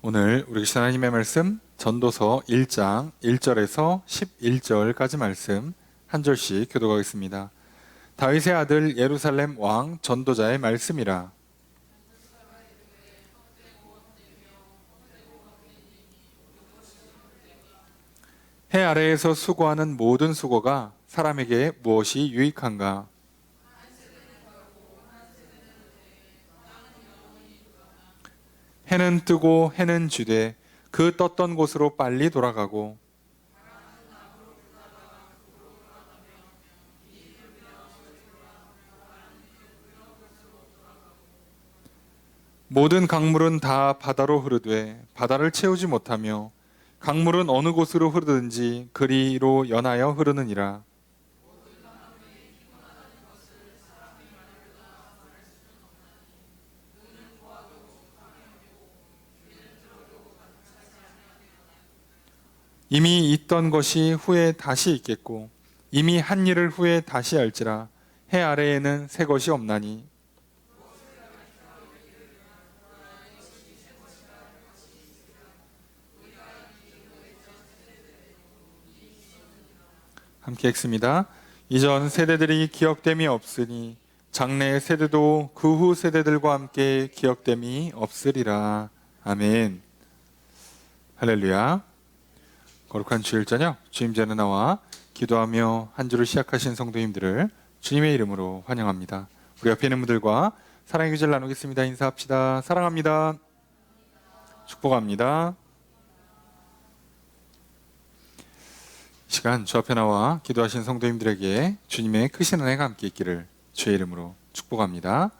오늘 우리 하나님의 말씀 전도서 1장 1절에서 11절까지 말씀 한 절씩 교독하겠습니다. 다윗의 아들 예루살렘 왕 전도자의 말씀이라. 해 아래에서 수고하는 모든 수고가 사람에게 무엇이 유익한가? 해는 뜨고 해는 지되 그 떴던 곳으로 빨리 돌아가고 모든 강물은 다 바다로 흐르되 바다를 채우지 못하며 강물은 어느 곳으로 흐르든지 그리로 연하여 흐르느니라. 이미 있던 것이 후에 다시 있겠고 이미 한 일을 후에 다시 할지라. 해 아래에는 새 것이 없나니. 함께 읽습니다. 이전 세대들이 기억됨이 없으니 장래 세대도 그 후 세대들과 함께 기억됨이 없으리라. 아멘. 할렐루야. 거룩한 주일 저녁 주임 전에 나와 기도하며 한 주를 시작하신 성도님들을 주님의 이름으로 환영합니다. 우리 옆에 있는 분들과 사랑의 교제를 나누겠습니다. 인사합시다. 사랑합니다. 축복합니다. 이 시간 주 앞에 나와 기도하신 성도님들에게 주님의 크신 은혜가 함께 있기를 주의 이름으로 축복합니다.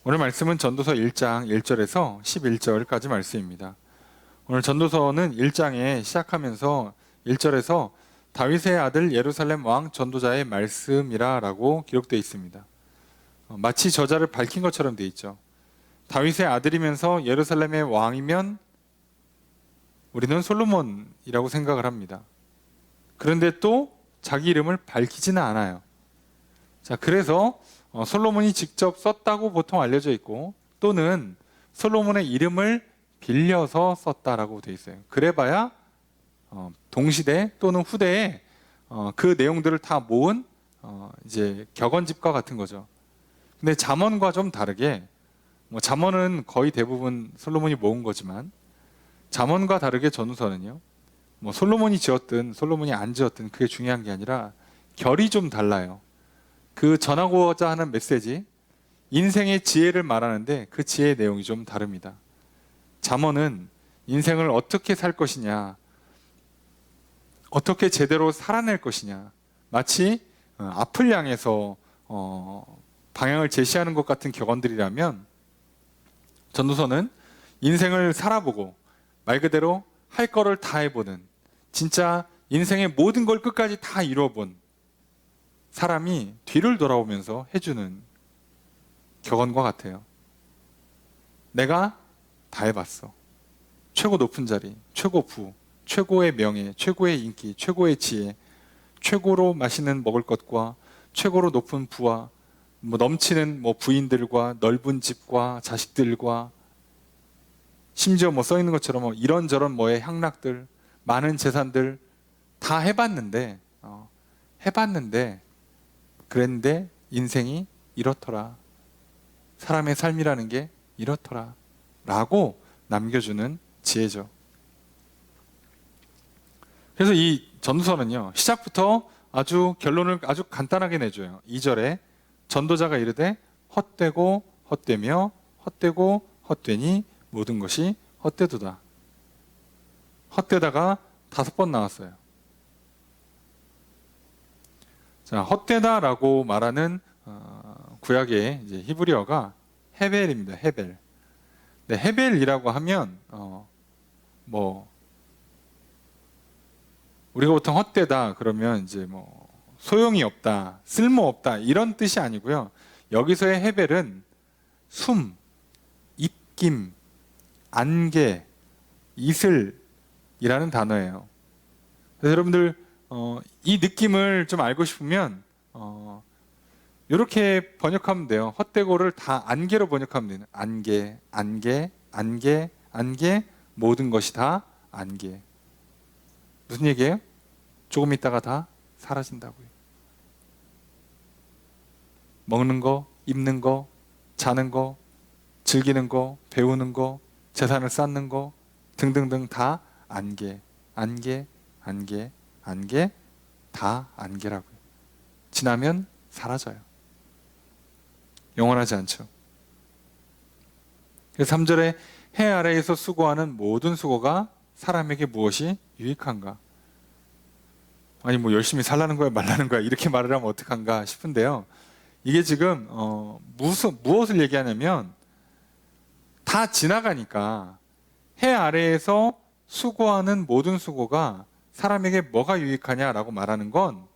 오늘 말씀은 전도서 1장 1절에서 11절까지 말씀입니다. 오늘 전도서는 1장에 시작하면서 1절에서 다윗의 아들 예루살렘 왕 전도자의 말씀이라 라고 기록되어 있습니다. 마치 저자를 밝힌 것처럼 되어 있죠. 다윗의 아들이면서 예루살렘의 왕이면 우리는 솔로몬이라고 생각을 합니다. 그런데 또 자기 이름을 밝히지는 않아요. 자, 그래서 솔로몬이 직접 썼다고 보통 알려져 있고 또는 솔로몬의 이름을 빌려서 썼다라고 되어 있어요. 그래봐야 동시대 또는 후대에 그 내용들을 다 모은 이제 격언집과 같은 거죠. 근데 잠언과 좀 다르게 잠언은 거의 대부분 솔로몬이 모은 거지만 잠언과 다르게 전도서는요. 솔로몬이 지었든 솔로몬이 안 지었든 그게 중요한 게 아니라 결이 좀 달라요. 그 전하고자 하는 메시지, 인생의 지혜를 말하는데 그 지혜의 내용이 좀 다릅니다. 잠언은 인생을 어떻게 살 것이냐, 어떻게 제대로 살아낼 것이냐, 마치 앞을 향해서 방향을 제시하는 것 같은 격언들이라면 전도서는 인생을 살아보고 말 그대로 할 거를 다 해보는, 진짜 인생의 모든 걸 끝까지 다 이뤄본 사람이 뒤를 돌아오면서 해주는 격언과 같아요. 내가 다 해봤어. 최고 높은 자리, 최고 부, 최고의 명예, 최고의 인기, 최고의 지혜, 최고로 맛있는 먹을 것과 최고로 높은 부와 넘치는 부인들과 넓은 집과 자식들과 심지어 써 있는 것처럼 이런저런 향락들, 많은 재산들 다 해봤는데 그랬는데 인생이 이렇더라. 사람의 삶이라는 게 이렇더라 라고 남겨주는 지혜죠. 그래서 이 전도서는요, 시작부터 결론을 아주 간단하게 내줘요. 2절에 전도자가 이르되 헛되고 헛되며 헛되고 헛되니 모든 것이 헛되도다. 헛되다가 5번 나왔어요. 자, 헛되다라고 말하는 구약의 이제 히브리어가 헤벨입니다. 헤벨. 네, 헤벨이라고 하면 우리가 보통 헛되다 그러면 이제 소용이 없다, 쓸모 없다 이런 뜻이 아니고요. 여기서의 헤벨은 숨, 입김, 안개, 이슬이라는 단어예요. 그래서 여러분들 이 느낌을 좀 알고 싶으면 이렇게 번역하면 돼요. 헛되고를 다 안개로 번역하면 돼요. 안개, 안개, 안개, 안개, 모든 것이 다 안개. 무슨 얘기예요? 조금 있다가 다 사라진다고요. 먹는 거, 입는 거, 자는 거, 즐기는 거, 배우는 거, 재산을 쌓는 거 등등등 다 안개, 안개, 안개, 안개, 다 안개라고요. 지나면 사라져요. 영원하지 않죠. 그래서 3절에 해 아래에서 수고하는 모든 수고가 사람에게 무엇이 유익한가? 아니 뭐 열심히 살라는 거야 말라는 거야 이렇게 말을 하면 어떡한가 싶은데요. 이게 지금 무엇을 얘기하냐면 다 지나가니까 해 아래에서 수고하는 모든 수고가 사람에게 뭐가 유익하냐라고 말하는 건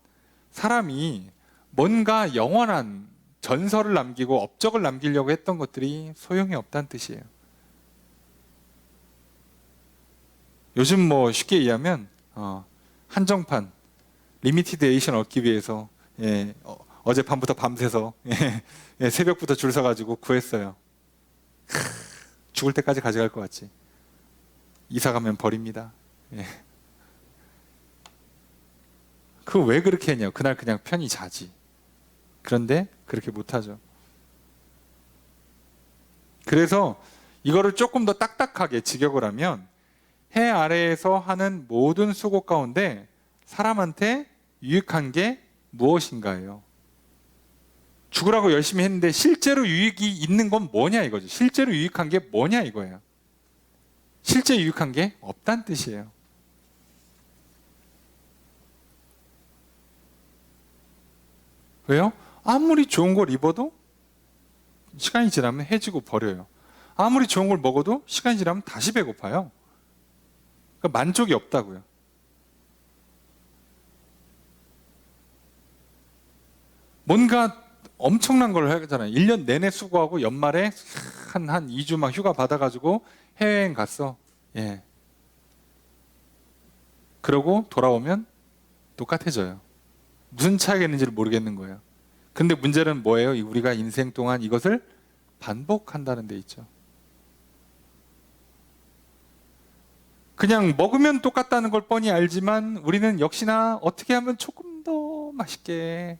사람이 뭔가 영원한 전설을 남기고 업적을 남기려고 했던 것들이 소용이 없다는 뜻이에요. 요즘 뭐 쉽게 얘기하면 한정판 리미티드 에디션 얻기 위해서 어젯밤부터 밤새서 새벽부터 줄 서가지고 구했어요. 죽을 때까지 가져갈 것 같지. 이사 가면 버립니다. 그 왜 그렇게 했냐? 그날 그냥 편히 자지. 그런데 그렇게 못하죠. 그래서 이거를 조금 더 딱딱하게 직역을 하면 해 아래에서 하는 모든 수고 가운데 사람한테 유익한 게 무엇인가요? 죽으라고 열심히 했는데 실제로 유익이 있는 건 뭐냐 이거죠. 실제로 유익한 게 뭐냐 이거예요. 실제 유익한 게 없다는 뜻이에요. 왜요? 아무리 좋은 걸 입어도 시간이 지나면 해지고 버려요. 아무리 좋은 걸 먹어도 시간이 지나면 다시 배고파요. 그러니까 만족이 없다고요. 뭔가 엄청난 걸 하잖아요. 1년 내내 수고하고 연말에 한 2주 막 휴가 받아가지고 해외여행 갔어. 그러고 돌아오면 똑같아져요. 무슨 차이가 있는지를 모르겠는 거예요. 근데 문제는 뭐예요? 우리가 인생 동안 이것을 반복한다는 데 있죠. 그냥 먹으면 똑같다는 걸 뻔히 알지만 우리는 역시나 어떻게 하면 조금 더 맛있게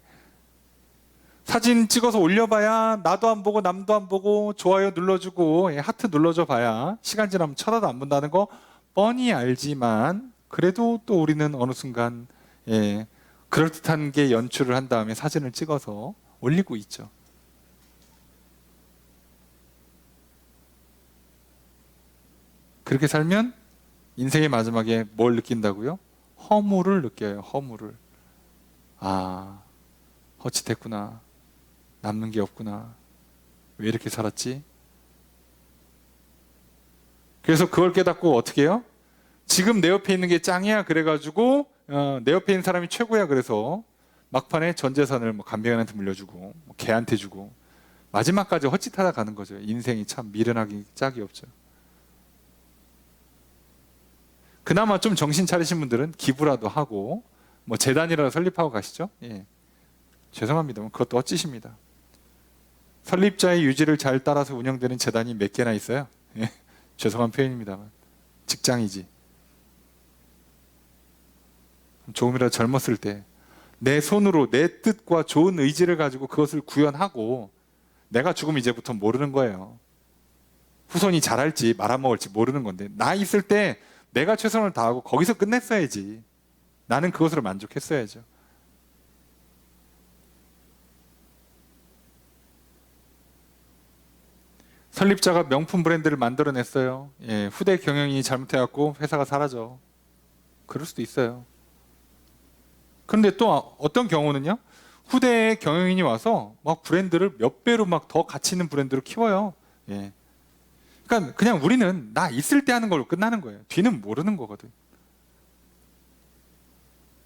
사진 찍어서 올려봐야 나도 안 보고 남도 안 보고 좋아요 눌러주고 하트 눌러줘 봐야 시간 지나면 쳐다도 안 본다는 거 뻔히 알지만 그래도 또 우리는 어느 순간 그럴듯한 게 연출을 한 다음에 사진을 찍어서 올리고 있죠. 그렇게 살면 인생의 마지막에 뭘 느낀다고요? 허무를 느껴요. 허무를. 아, 허짓했구나. 남는 게 없구나. 왜 이렇게 살았지? 그래서 그걸 깨닫고 어떻게 해요? 지금 내 옆에 있는 게 짱이야 그래가지고 내 옆에 있는 사람이 최고야 그래서 막판에 전 재산을 뭐 간병인한테 물려주고 뭐 개한테 주고 마지막까지 헛짓하다 가는 거죠. 인생이 참 미련하기 짝이 없죠. 그나마 좀 정신 차리신 분들은 기부라도 하고 뭐 재단이라도 설립하고 가시죠. 죄송합니다만 그것도 헛짓입니다. 설립자의 유지를 잘 따라서 운영되는 재단이 몇 개나 있어요. 죄송한 표현입니다만 직장이지. 조금이라도 젊었을 때 내 손으로 내 뜻과 좋은 의지를 가지고 그것을 구현하고 내가 죽으면 이제부터 모르는 거예요. 후손이 잘할지 말아먹을지 모르는 건데 나 있을 때 내가 최선을 다하고 거기서 끝냈어야지. 나는 그것으로 만족했어야죠. 설립자가 명품 브랜드를 만들어냈어요. 후대 경영인이 잘못해갖고 회사가 사라져. 그럴 수도 있어요. 그런데 또 어떤 경우는요. 후대의 경영인이 와서 막 브랜드를 몇 배로 막 더 가치 있는 브랜드로 키워요. 그러니까 그냥 우리는 나 있을 때 하는 걸로 끝나는 거예요. 뒤는 모르는 거거든.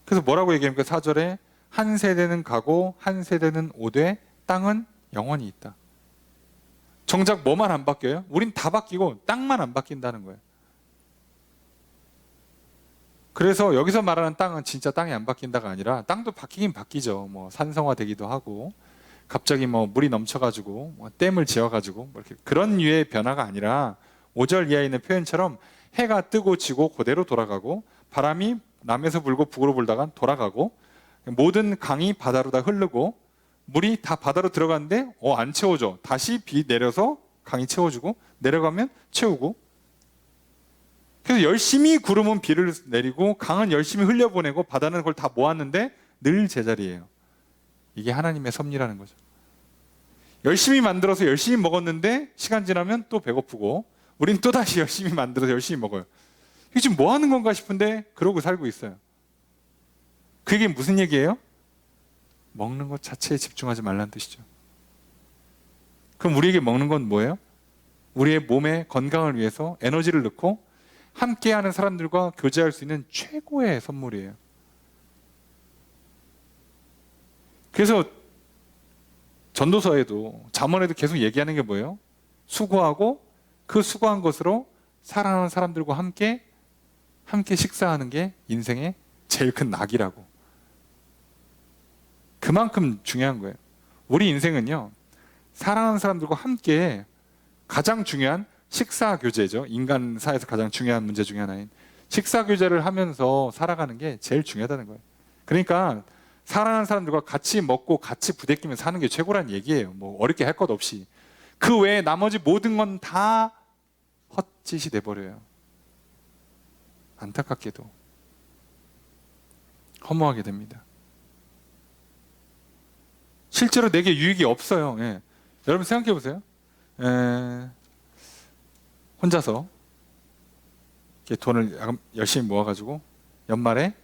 그래서 뭐라고 얘기합니까? 4절에 한 세대는 가고 한 세대는 오되 땅은 영원히 있다. 정작 뭐만 안 바뀌어요? 우린 다 바뀌고 땅만 안 바뀐다는 거예요. 그래서 여기서 말하는 땅은 진짜 땅이 안 바뀐다가 아니라 땅도 바뀌긴 바뀌죠. 뭐 산성화되기도 하고 갑자기 뭐 물이 넘쳐가지고 뭐 댐을 지어가지고 뭐 이렇게 그런 류의 변화가 아니라 5절 이하에 있는 표현처럼 해가 뜨고 지고 그대로 돌아가고 바람이 남에서 불고 북으로 불다가 돌아가고 모든 강이 바다로 다 흐르고 물이 다 바다로 들어가는데 안 채워져. 다시 비 내려서 강이 채워주고 내려가면 채우고. 그래서 열심히 구름은 비를 내리고 강은 열심히 흘려보내고 바다는 그걸 다 모았는데 늘 제자리예요. 이게 하나님의 섭리라는 거죠. 열심히 만들어서 열심히 먹었는데 시간 지나면 또 배고프고 우린 또다시 열심히 만들어서 열심히 먹어요. 이게 지금 뭐 하는 건가 싶은데 그러고 살고 있어요. 그게 무슨 얘기예요? 먹는 것 자체에 집중하지 말라는 뜻이죠. 그럼 우리에게 먹는 건 뭐예요? 우리의 몸의 건강을 위해서 에너지를 넣고 함께하는 사람들과 교제할 수 있는 최고의 선물이에요. 그래서 전도서에도 잠언에도 계속 얘기하는 게 뭐예요? 수고하고 그 수고한 것으로 사랑하는 사람들과 함께 식사하는 게 인생의 제일 큰 낙이라고. 그만큼 중요한 거예요. 우리 인생은요, 사랑하는 사람들과 함께 가장 중요한 식사 교제죠. 인간사에서 가장 중요한 문제 중에 하나인 식사 교제를 하면서 살아가는 게 제일 중요하다는 거예요. 그러니까 사랑하는 사람들과 같이 먹고 같이 부대끼며 사는 게 최고란 얘기예요. 뭐 어렵게 할 것 없이. 그 외에 나머지 모든 건 다 헛짓이 돼버려요. 안타깝게도 허무하게 됩니다. 실제로 내게 유익이 없어요. 예. 여러분 생각해 보세요. 혼자서 이렇게 돈을 열심히 모아가지고 연말에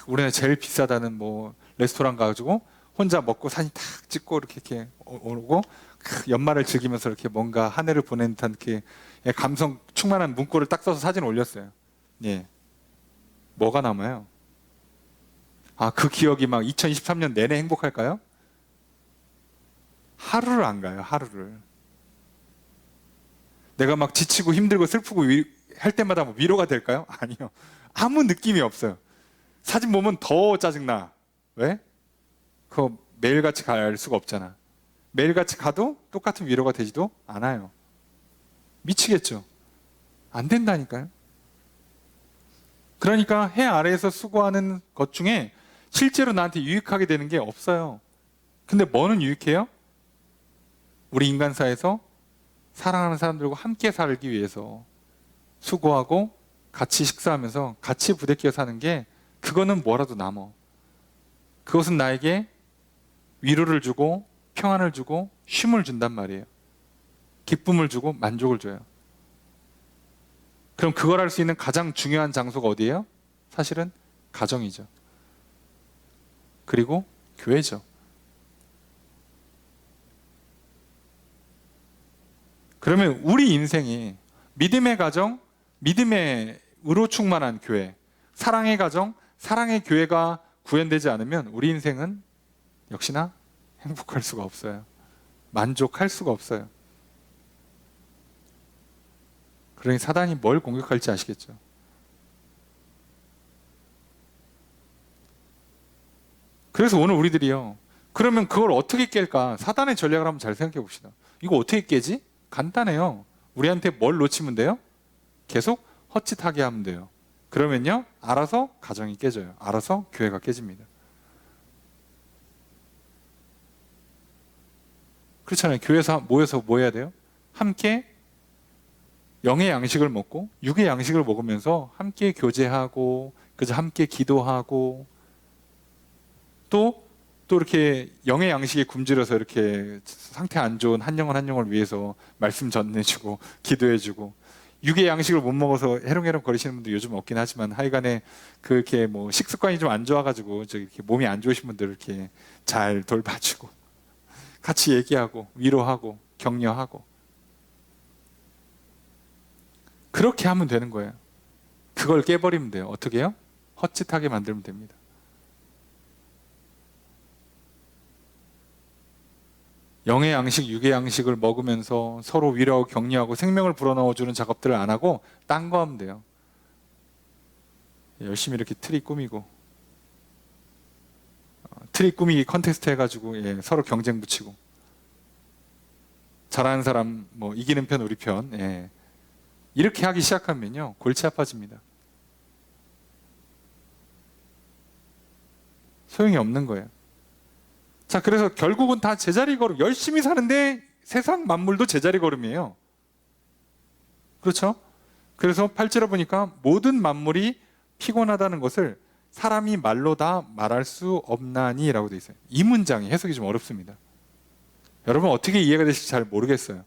우리나라 제일 비싸다는 뭐 레스토랑 가가지고 혼자 먹고 사진 탁 찍고 이렇게 오고 연말을 즐기면서 이렇게 뭔가 한 해를 보낸 듯한 이렇게 감성 충만한 문구를 딱 써서 사진 올렸어요. 예. 뭐가 남아요? 그 기억이 막 2023년 내내 행복할까요? 하루를 안 가요. 하루를. 내가 막 지치고 힘들고 슬프고 할 때마다 뭐 위로가 될까요? 아니요. 아무 느낌이 없어요. 사진 보면 더 짜증나. 왜? 그거 매일같이 갈 수가 없잖아. 매일같이 가도 똑같은 위로가 되지도 않아요. 미치겠죠? 안 된다니까요. 그러니까 해 아래에서 수고하는 것 중에 실제로 나한테 유익하게 되는 게 없어요. 근데 뭐는 유익해요? 우리 인간사에서 사랑하는 사람들과 함께 살기 위해서 수고하고 같이 식사하면서 같이 부대끼어 사는 게 그거는 뭐라도 남어. 그것은 나에게 위로를 주고 평안을 주고 쉼을 준단 말이에요. 기쁨을 주고 만족을 줘요. 그럼 그걸 할 수 있는 가장 중요한 장소가 어디예요? 사실은 가정이죠. 그리고 교회죠. 그러면 우리 인생이 믿음의 가정, 믿음의으로 충만한 교회, 사랑의 가정, 사랑의 교회가 구현되지 않으면 우리 인생은 역시나 행복할 수가 없어요. 만족할 수가 없어요. 그러니 사단이 뭘 공격할지 아시겠죠? 그래서 오늘 우리들이요. 그러면 그걸 어떻게 깰까? 사단의 전략을 한번 잘 생각해 봅시다. 이거 어떻게 깨지? 간단해요. 우리한테 뭘 놓치면 돼요? 계속 헛짓하게 하면 돼요. 그러면요, 알아서 가정이 깨져요. 알아서 교회가 깨집니다. 그렇잖아요. 교회에서 모여서 뭐 해야 돼요? 함께 영의 양식을 먹고 육의 양식을 먹으면서 함께 교제하고 그저 함께 기도하고 또 이렇게 영의 양식에 굶주려서 이렇게 상태 안 좋은 한 영을 위해서 말씀 전해주고 기도해주고 육의 양식을 못 먹어서 해롱해롱 거리시는 분들 요즘 없긴 하지만 하여간에 그렇게 뭐 식습관이 좀 안 좋아가지고 이렇게 몸이 안 좋으신 분들 이렇게 잘 돌봐주고 같이 얘기하고 위로하고 격려하고 그렇게 하면 되는 거예요. 그걸 깨버리면 돼요. 어떻게 해요? 헛짓하게 만들면 됩니다. 영의 양식, 육의 양식을 먹으면서 서로 위로하고 격려하고 생명을 불어넣어주는 작업들을 안 하고 딴 거 하면 돼요. 열심히 이렇게 트리 꾸미고 트리 꾸미기 컨테스트 해가지고 서로 경쟁 붙이고 잘하는 사람 뭐 이기는 편 우리 편 이렇게 하기 시작하면요, 골치 아파집니다. 소용이 없는 거예요. 자, 그래서 결국은 다 제자리 걸음, 열심히 사는데 세상 만물도 제자리 걸음이에요. 그렇죠? 그래서 8절에 보니까 모든 만물이 피곤하다는 것을 사람이 말로 다 말할 수 없나니 라고 되어 있어요. 이 문장이 해석이 좀 어렵습니다. 여러분 어떻게 이해가 되실지 잘 모르겠어요.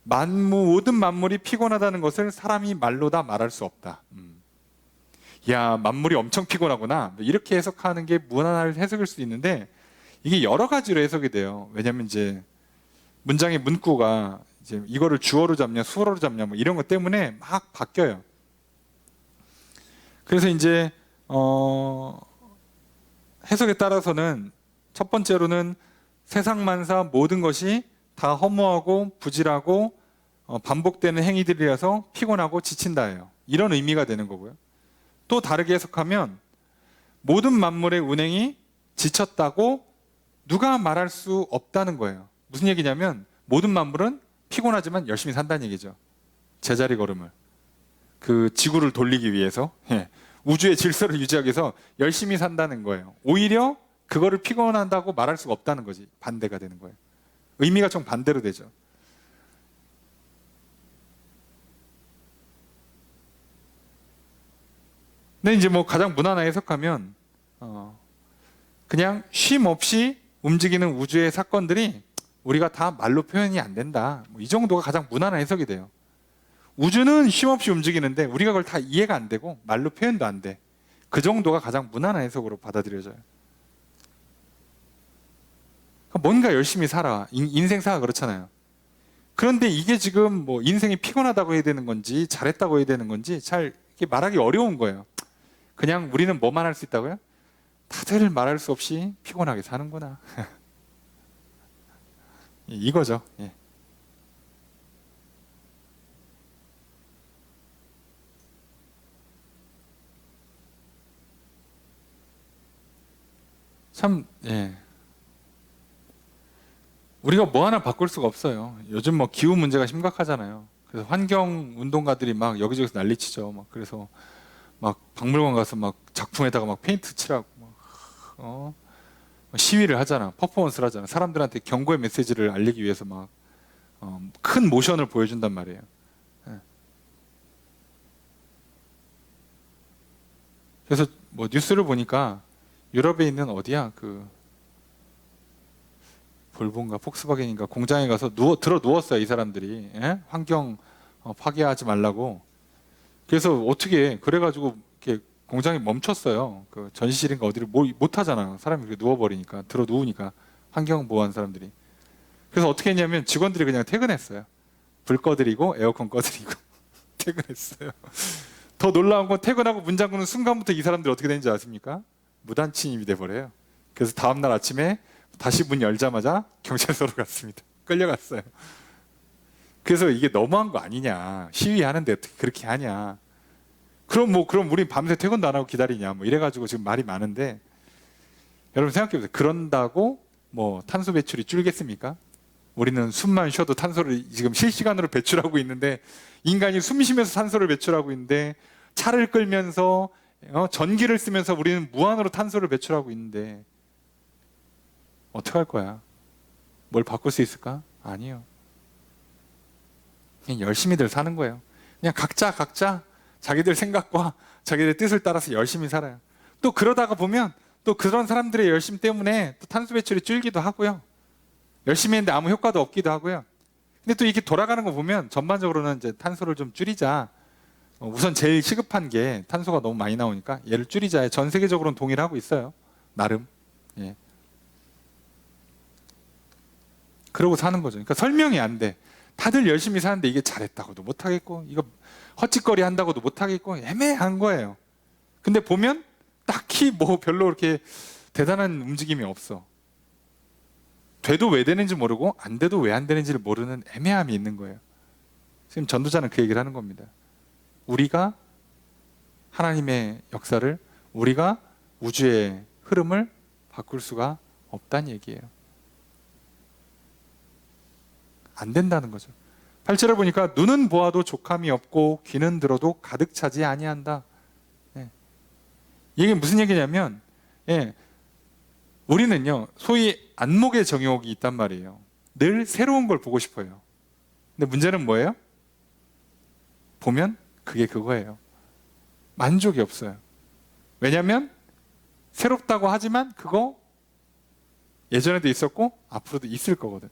모든 만물이 피곤하다는 것을 사람이 말로 다 말할 수 없다. 야, 만물이 엄청 피곤하구나. 이렇게 해석하는 게 무난한 해석일 수도 있는데 이게 여러 가지로 해석이 돼요. 왜냐하면 이제 문장의 문구가 이제 이거를 주어로 잡냐 수어로 잡냐 뭐 이런 것 때문에 막 바뀌어요. 그래서 이제 해석에 따라서는 첫 번째로는 세상 만사 모든 것이 다 허무하고 부질하고 반복되는 행위들이라서 피곤하고 지친다예요. 이런 의미가 되는 거고요. 또 다르게 해석하면 모든 만물의 운행이 지쳤다고 누가 말할 수 없다는 거예요. 무슨 얘기냐면 모든 만물은 피곤하지만 열심히 산다는 얘기죠. 제자리 걸음을. 그 지구를 돌리기 위해서, 우주의 질서를 유지하기 위해서 열심히 산다는 거예요. 오히려 그거를 피곤한다고 말할 수가 없다는 거지. 반대가 되는 거예요. 의미가 좀 반대로 되죠. 근데 이제 뭐 가장 무난하게 해석하면 그냥 쉼 없이 움직이는 우주의 사건들이 우리가 다 말로 표현이 안 된다. 이 정도가 가장 무난한 해석이 돼요. 우주는 쉼 없이 움직이는데 우리가 그걸 다 이해가 안 되고 말로 표현도 안 돼. 그 정도가 가장 무난한 해석으로 받아들여져요. 뭔가 열심히 살아. 인생사가 그렇잖아요. 그런데 이게 지금 뭐 인생이 피곤하다고 해야 되는 건지 잘했다고 해야 되는 건지 잘 이렇게 말하기 어려운 거예요. 그냥 우리는 뭐만 할 수 있다고요? 다들 말할 수 없이 피곤하게 사는구나. 이거죠. 예. 참, 예. 우리가 뭐 하나 바꿀 수가 없어요. 요즘 뭐 기후 문제가 심각하잖아요. 그래서 환경 운동가들이 막 여기저기서 난리치죠. 막 그래서 막 박물관 가서 막 작품에다가 막 페인트 칠하고 막 시위를 하잖아. 퍼포먼스를 하잖아. 사람들한테 경고의 메시지를 알리기 위해서 막 큰 모션을 보여준단 말이에요. 예. 그래서 뭐 뉴스를 보니까 유럽에 있는 어디야 그 볼보인가 폭스바겐인가 공장에 가서 들어 누웠어요. 이 사람들이. 예? 환경 파괴하지 말라고. 그래서 어떻게 그래가지고 이렇게 공장이 멈췄어요. 그 전시실인가 어디를 못 하잖아. 사람이 이렇게 누워버리니까 들어 누우니까 환경 보호하는 사람들이. 그래서 어떻게 했냐면 직원들이 그냥 퇴근했어요. 불 꺼드리고 에어컨 꺼드리고 퇴근했어요. 더 놀라운 건 퇴근하고 문 잠그는 순간부터 이 사람들이 어떻게 되는지 아십니까? 무단 침입이 돼버려요. 그래서 다음날 아침에 다시 문 열자마자 경찰서로 갔습니다. 끌려갔어요. 그래서 이게 너무한 거 아니냐. 시위하는데 어떻게 그렇게 하냐. 그럼 우린 밤새 퇴근도 안 하고 기다리냐. 뭐 이래가지고 지금 말이 많은데 여러분 생각해보세요. 그런다고 뭐 탄소 배출이 줄겠습니까? 우리는 숨만 쉬어도 탄소를 지금 실시간으로 배출하고 있는데 인간이 숨 쉬면서 탄소를 배출하고 있는데 차를 끌면서 전기를 쓰면서 우리는 무한으로 탄소를 배출하고 있는데 어떡할 거야? 뭘 바꿀 수 있을까? 아니요. 그냥 열심히들 사는 거예요. 그냥 각자 자기들 생각과 자기들 뜻을 따라서 열심히 살아요. 또 그러다가 보면 또 그런 사람들의 열심 때문에 또 탄소 배출이 줄기도 하고요. 열심히 했는데 아무 효과도 없기도 하고요. 근데 또 이렇게 돌아가는 거 보면 전반적으로는 이제 탄소를 좀 줄이자. 우선 제일 시급한 게 탄소가 너무 많이 나오니까 얘를 줄이자. 전 세계적으로는 동의를 하고 있어요. 나름. 예. 그러고 사는 거죠. 그러니까 설명이 안 돼. 다들 열심히 사는데 이게 잘했다고도 못하겠고 이거 헛짓거리 한다고도 못하겠고 애매한 거예요. 근데 보면 딱히 뭐 별로 그렇게 대단한 움직임이 없어. 돼도 왜 되는지 모르고 안 돼도 왜 안 되는지를 모르는 애매함이 있는 거예요. 지금 전도자는 그 얘기를 하는 겁니다. 우리가 하나님의 역사를, 우리가 우주의 흐름을 바꿀 수가 없다는 얘기예요. 안 된다는 거죠. 8절에 보니까 눈은 보아도 족함이 없고 귀는 들어도 가득 차지 아니한다. 예. 이게 무슨 얘기냐면, 예, 우리는요 소위 안목의 정욕이 있단 말이에요. 늘 새로운 걸 보고 싶어요. 근데 문제는 뭐예요? 보면 그게 그거예요. 만족이 없어요. 왜냐하면 새롭다고 하지만 그거 예전에도 있었고 앞으로도 있을 거거든.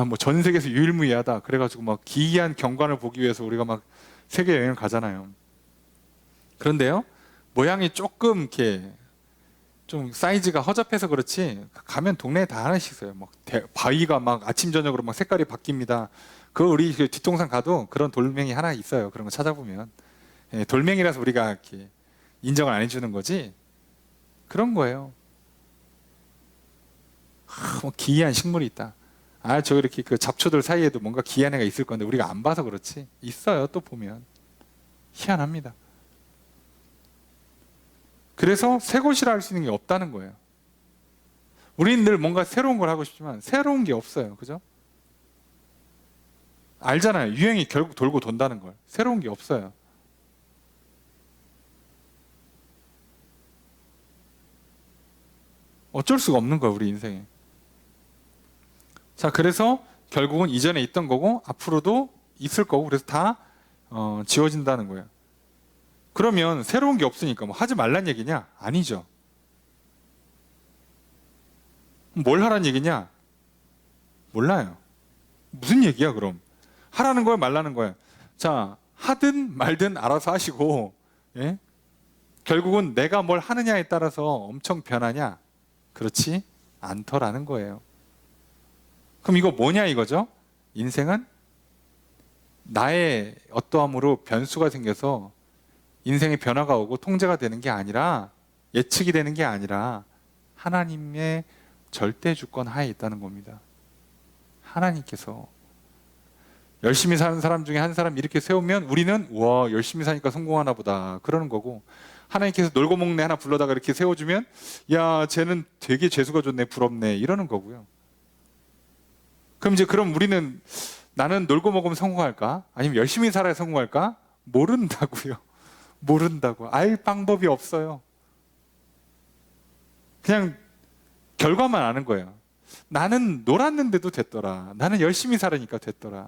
뭐 전 세계에서 유일무이하다. 그래가지고 막 기이한 경관을 보기 위해서 우리가 막 세계 여행을 가잖아요. 그런데요, 모양이 조금 이렇게 좀 사이즈가 허접해서 그렇지 가면 동네에 다 하나씩 있어요. 막 바위가 막 아침 저녁으로 막 색깔이 바뀝니다. 그 우리 그 뒷동산 가도 그런 돌멩이 하나 있어요. 그런 거 찾아보면. 예, 돌멩이라서 우리가 이렇게 인정을 안 해주는 거지. 그런 거예요. 뭐 기이한 식물이 있다. 저 이렇게 그 잡초들 사이에도 뭔가 기이한 애가 있을 건데 우리가 안 봐서 그렇지. 있어요. 또 보면 희한합니다. 그래서 새 것이라 할 수 있는 게 없다는 거예요. 우리는 늘 뭔가 새로운 걸 하고 싶지만 새로운 게 없어요. 그죠? 알잖아요. 유행이 결국 돌고 돈다는 걸. 새로운 게 없어요. 어쩔 수가 없는 거예요. 우리 인생에. 자, 그래서 결국은 이전에 있던 거고 앞으로도 있을 거고 그래서 다 지워진다는 거예요. 그러면 새로운 게 없으니까 뭐 하지 말란 얘기냐? 아니죠. 뭘 하란 얘기냐? 몰라요. 무슨 얘기야 그럼? 하라는 거야 말라는 거야? 자, 하든 말든 알아서 하시고, 예? 결국은 내가 뭘 하느냐에 따라서 엄청 변하냐? 그렇지 않더라는 거예요. 그럼 이거 뭐냐 이거죠? 인생은 나의 어떠함으로 변수가 생겨서 인생의 변화가 오고 통제가 되는 게 아니라, 예측이 되는 게 아니라 하나님의 절대 주권 하에 있다는 겁니다. 하나님께서 열심히 사는 사람 중에 한 사람 이렇게 세우면 우리는 와 열심히 사니까 성공하나 보다 그러는 거고, 하나님께서 놀고 먹네 하나 불러다가 이렇게 세워주면 야 쟤는 되게 재수가 좋네 부럽네 이러는 거고요. 그럼 우리는 나는 놀고 먹으면 성공할까? 아니면 열심히 살아야 성공할까? 모른다고요. 모른다고. 알 방법이 없어요. 그냥 결과만 아는 거예요. 나는 놀았는데도 됐더라. 나는 열심히 살으니까 됐더라.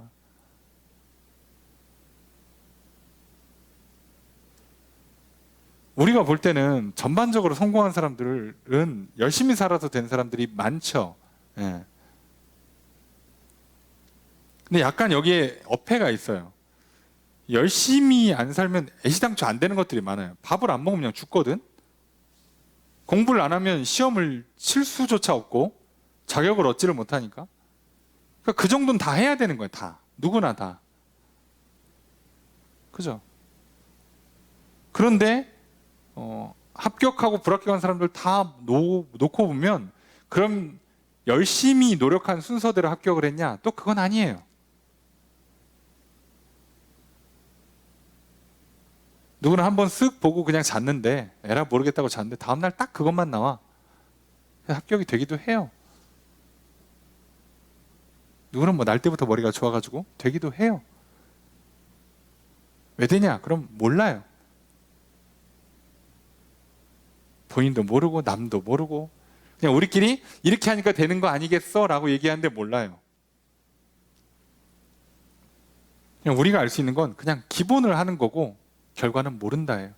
우리가 볼 때는 전반적으로 성공한 사람들은 열심히 살아서 된 사람들이 많죠. 예. 근데 약간 여기에 어폐가 있어요. 열심히 안 살면 애시당초 안 되는 것들이 많아요. 밥을 안 먹으면 그냥 죽거든. 공부를 안 하면 시험을 칠 수조차 없고 자격을 얻지를 못하니까. 그러니까 그 정도는 다 해야 되는 거예요. 다. 누구나 다. 그죠? 그런데 합격하고 불합격한 사람들 다 놓고 보면 그럼 열심히 노력한 순서대로 합격을 했냐? 또 그건 아니에요. 누구는 한번 쓱 보고 그냥 잤는데 에라 모르겠다고 잤는데 다음날 딱 그것만 나와. 합격이 되기도 해요. 누구는 뭐 날 때부터 머리가 좋아가지고 되기도 해요. 왜 되냐? 그럼 몰라요. 본인도 모르고 남도 모르고 그냥 우리끼리 이렇게 하니까 되는 거 아니겠어? 라고 얘기하는데 몰라요. 그냥 우리가 알 수 있는 건 그냥 기본을 하는 거고 결과는 모른다예요.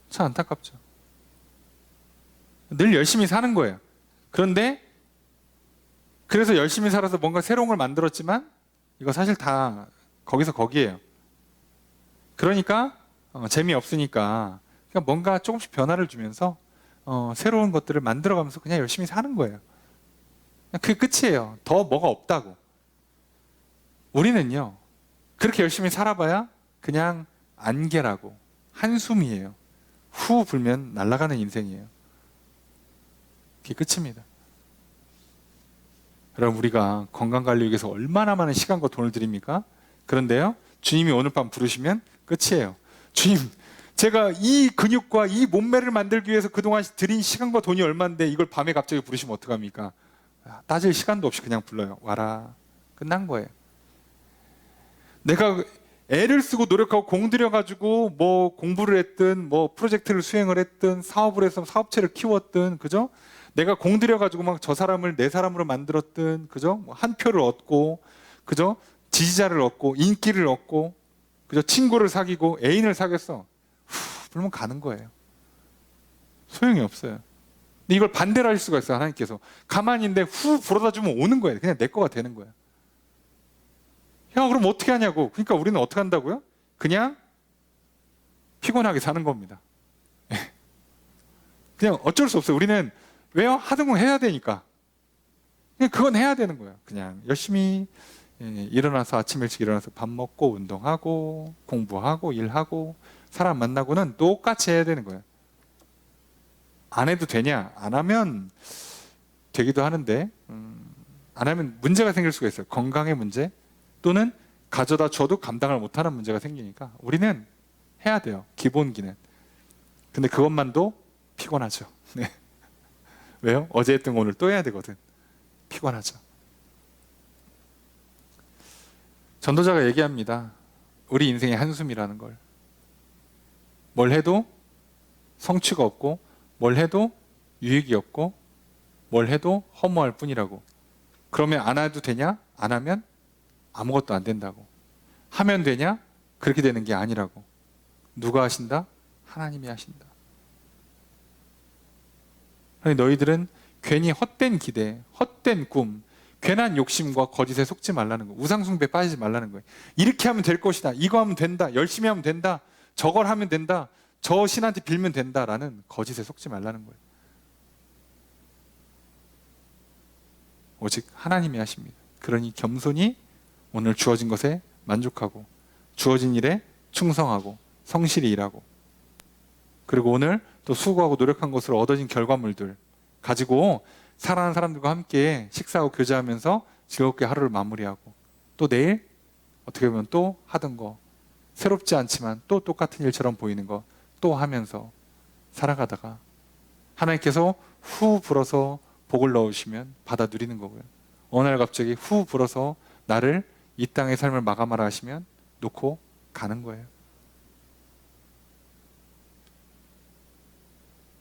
참 안타깝죠. 늘 열심히 사는 거예요. 그런데 그래서 열심히 살아서 뭔가 새로운 걸 만들었지만 이거 사실 다 거기서 거기에요. 그러니까 재미없으니까 그러니까 뭔가 조금씩 변화를 주면서 새로운 것들을 만들어가면서 그냥 열심히 사는 거예요. 그게 끝이에요. 더 뭐가 없다고. 우리는요 그렇게 열심히 살아봐야 그냥 안개라고 한숨이에요. 후 불면 날아가는 인생이에요. 그게 끝입니다. 여러분 우리가 건강관리 위해서 얼마나 많은 시간과 돈을 드립니까? 그런데요 주님이 오늘 밤 부르시면 끝이에요. 주님 제가 이 근육과 이 몸매를 만들기 위해서 그동안 들인 시간과 돈이 얼마인데 이걸 밤에 갑자기 부르시면 어떡합니까? 따질 시간도 없이 그냥 불러요. 와라. 끝난 거예요. 내가 애를 쓰고 노력하고 공들여가지고 뭐 공부를 했든 뭐 프로젝트를 수행을 했든 사업을 해서 사업체를 키웠든 그죠? 내가 공들여가지고 막 저 사람을 내 사람으로 만들었든 그죠? 뭐한 표를 얻고 그죠? 지지자를 얻고 인기를 얻고 그죠? 친구를 사귀고 애인을 사귀었어. 불면 가는 거예요. 소용이 없어요. 근데 이걸 반대로 할 수가 있어요. 하나님께서 가만히 있는데 후 불어다 주면 오는 거예요. 그냥 내 거가 되는 거예요. 야, 그럼 어떻게 하냐고. 그러니까 우리는 어떻게 한다고요? 그냥 피곤하게 사는 겁니다. 그냥 어쩔 수 없어요. 우리는 왜요? 하던 건 해야 되니까. 그냥 그건 해야 되는 거예요. 그냥 열심히 일어나서 아침 일찍 일어나서 밥 먹고 운동하고 공부하고 일하고 사람 만나고는 똑같이 해야 되는 거예요. 안 해도 되냐? 안 하면 되기도 하는데 안 하면 문제가 생길 수가 있어요. 건강의 문제 또는 가져다 줘도 감당을 못하는 문제가 생기니까 우리는 해야 돼요. 기본기는. 근데 그것만도 피곤하죠. 네. 왜요? 어제 했던 거 오늘 또 해야 되거든. 피곤하죠. 전도자가 얘기합니다. 우리 인생의 한숨이라는 걸. 뭘 해도 성취가 없고 뭘 해도 유익이 없고 뭘 해도 허무할 뿐이라고. 그러면 안 해도 되냐? 안 하면 아무것도 안 된다고. 하면 되냐? 그렇게 되는 게 아니라고. 누가 하신다? 하나님이 하신다. 너희들은 괜히 헛된 기대, 헛된 꿈, 괜한 욕심과 거짓에 속지 말라는 거. 우상숭배에 빠지지 말라는 거예요. 이렇게 하면 될 것이다. 이거 하면 된다. 열심히 하면 된다. 저걸 하면 된다. 저 신한테 빌면 된다라는 거짓에 속지 말라는 거예요. 오직 하나님이 하십니다. 그러니 겸손히 오늘 주어진 것에 만족하고 주어진 일에 충성하고 성실히 일하고 그리고 오늘 또 수고하고 노력한 것으로 얻어진 결과물들 가지고 사랑하는 사람들과 함께 식사하고 교제하면서 즐겁게 하루를 마무리하고 또 내일 어떻게 보면 또 하던 거 새롭지 않지만 또 똑같은 일처럼 보이는 거 또 하면서 살아가다가 하나님께서 후 불어서 복을 넣으시면 받아 누리는 거고요. 어느 날 갑자기 후 불어서 나를 이 땅의 삶을 마감하라 하시면 놓고 가는 거예요.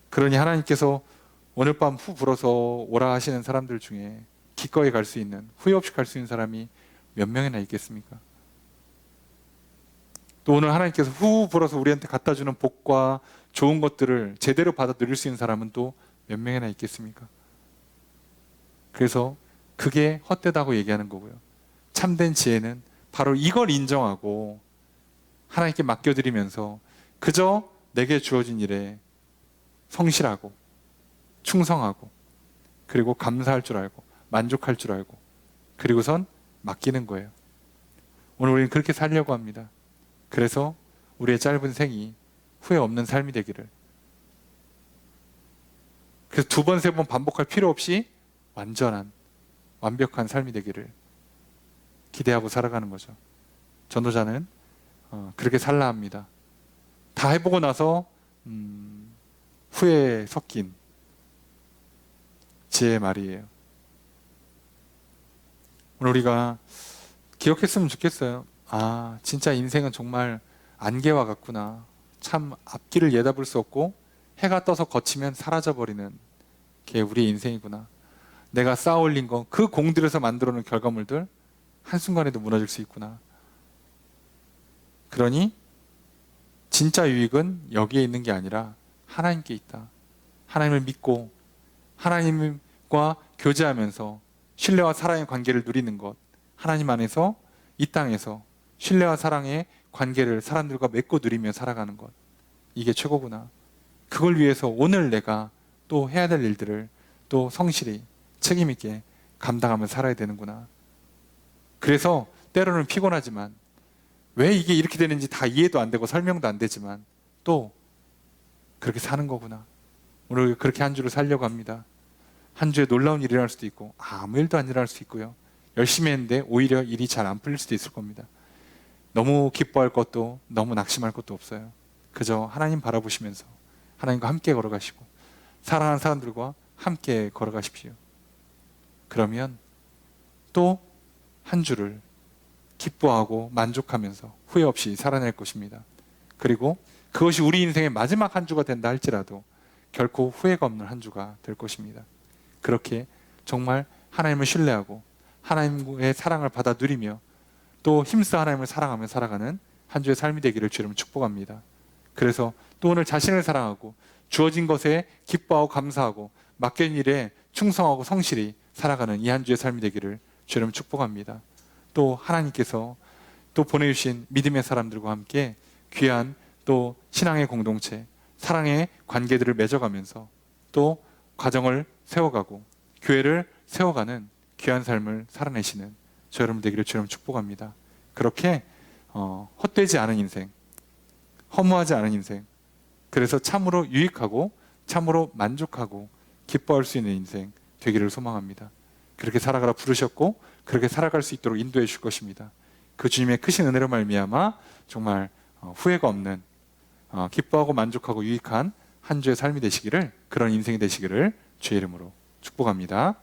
그러니 하나님께서 오늘 밤 후 불어서 오라 하시는 사람들 중에 기꺼이 갈 수 있는, 후회 없이 갈 수 있는 사람이 몇 명이나 있겠습니까? 또 오늘 하나님께서 후 불어서 우리한테 갖다 주는 복과 좋은 것들을 제대로 받아 누릴 수 있는 사람은 또 몇 명이나 있겠습니까? 그래서 그게 헛되다고 얘기하는 거고요. 참된 지혜는 바로 이걸 인정하고 하나님께 맡겨드리면서 그저 내게 주어진 일에 성실하고 충성하고 그리고 감사할 줄 알고 만족할 줄 알고 그리고선 맡기는 거예요. 오늘 우리는 그렇게 살려고 합니다. 그래서 우리의 짧은 생이 후회 없는 삶이 되기를. 그래서 두 번, 세 번 반복할 필요 없이 완전한 완벽한 삶이 되기를 기대하고 살아가는 거죠. 전도자는 그렇게 살라 합니다. 다 해보고 나서 후회에 섞인 지혜의 말이에요. 오늘 우리가 기억했으면 좋겠어요. 아, 진짜 인생은 정말 안개와 같구나. 참 앞길을 내다볼 수 없고 해가 떠서 거치면 사라져버리는 게 우리의 인생이구나. 내가 쌓아 올린 거, 그 공들여서 만들어 놓은 결과물들 한순간에도 무너질 수 있구나. 그러니 진짜 유익은 여기에 있는 게 아니라 하나님께 있다. 하나님을 믿고 하나님과 교제하면서 신뢰와 사랑의 관계를 누리는 것, 하나님 안에서 이 땅에서 신뢰와 사랑의 관계를 사람들과 맺고 누리며 살아가는 것, 이게 최고구나. 그걸 위해서 오늘 내가 또 해야 될 일들을 또 성실히 책임 있게 감당하며 살아야 되는구나. 그래서 때로는 피곤하지만 왜 이게 이렇게 되는지 다 이해도 안 되고 설명도 안 되지만 또 그렇게 사는 거구나. 오늘 그렇게 한 주를 살려고 합니다. 한 주에 놀라운 일이 일어날 수도 있고 아무 일도 안 일어날 수도 있고요. 열심히 했는데 오히려 일이 잘 안 풀릴 수도 있을 겁니다. 너무 기뻐할 것도 너무 낙심할 것도 없어요. 그저 하나님 바라보시면서 하나님과 함께 걸어가시고 사랑하는 사람들과 함께 걸어가십시오. 그러면 또 한 주를 기뻐하고 만족하면서 후회 없이 살아낼 것입니다. 그리고 그것이 우리 인생의 마지막 한 주가 된다 할지라도 결코 후회가 없는 한 주가 될 것입니다. 그렇게 정말 하나님을 신뢰하고 하나님의 사랑을 받아 누리며 또 힘써 하나님을 사랑하며 살아가는 한 주의 삶이 되기를 주님 축복합니다. 그래서 또 오늘 자신을 사랑하고 주어진 것에 기뻐하고 감사하고 맡긴 일에 충성하고 성실히 살아가는 이 한 주의 삶이 되기를 주님 축복합니다. 또 하나님께서 또 보내주신 믿음의 사람들과 함께 귀한 또 신앙의 공동체, 사랑의 관계들을 맺어가면서 또 가정을 세워가고 교회를 세워가는 귀한 삶을 살아내시는 저 여러분 되기를 주님 축복합니다. 그렇게 헛되지 않은 인생, 허무하지 않은 인생, 그래서 참으로 유익하고 참으로 만족하고 기뻐할 수 있는 인생 되기를 소망합니다. 그렇게 살아가라 부르셨고 그렇게 살아갈 수 있도록 인도해 주실 것입니다. 그 주님의 크신 은혜로 말미암아 정말 후회가 없는 기뻐하고 만족하고 유익한 한 주의 삶이 되시기를, 그런 인생이 되시기를 주의 이름으로 축복합니다.